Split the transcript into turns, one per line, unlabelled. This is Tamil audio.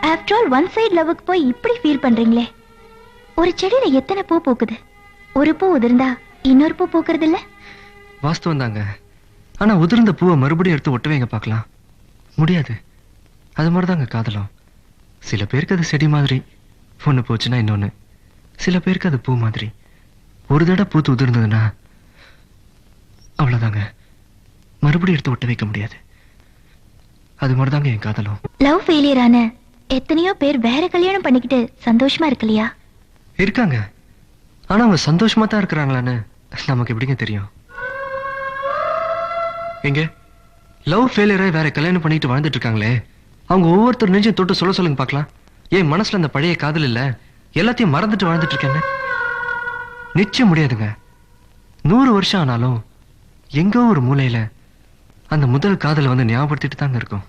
ஆஃப்டர் ஆல் ஒன் சைடு லவ்வுக்கு போய் இப்படி ஃபீல் பண்றீங்களே. ஒரு செடியில எத்தனை பூ பூக்குது, ஒரு பூ உதிர்ந்தா இன்னொரு பூ பூக்குறது இல்ல?
வாஸ்தவம் தாங்க. ஆனா உதிர்ந்த பூவை மறுபடியும் எடுத்து ஒட்டுவீங்க பார்க்கலாம், முடியாது. அது மாதிரிதாங்க காதலும். சில பேருக்கு அது செடி மாதிரி, ஒண்ணு போச்சுன்னா இன்னொன்னு. சில பேருக்கு அது பூ மாதிரி, ஒரு தடவை பூத்து உதிர்ந்ததுன்னா அவ்வளவுதாங்க, மறுபடியும் எடுத்து ஒட்ட வைக்க முடியாது. அது மாதிரிதாங்க என் காதலும்.
லவ் ஃபெயிலியர் ஆன எத்தனையோ பேர் வேற கல்யாணம் பண்ணிக்கிட்டு சந்தோஷமா இருக்கலையா?
இருக்காங்க. ஆனா அவங்க சந்தோஷமா தான் இருக்கிறாங்களான்னு நமக்கு எப்படிங்க தெரியும்? எங்க லவ் ஃபெயிலியரை வேற கல்யாணம் பண்ணிட்டு வாழ்ந்துட்டு இருக்காங்களே, அவங்க ஒவ்வொருத்தர் நெஞ்சையும் தொட்டு சொல்ல சொல்லுங்க பார்க்கலாம். என் மனசுல அந்த பழைய காதல் இல்ல, எல்லாத்தையும் மறந்துட்டு வாழ்ந்துட்டு இருக்கேன்னு. நிச்சயம் முடியாதுங்க. 100 வருஷம் ஆனாலும் எங்கோ ஒரு மூலையில அந்த முதல் காதலை வந்து ஞாபகப்படுத்திட்டு தாங்க இருக்கும்.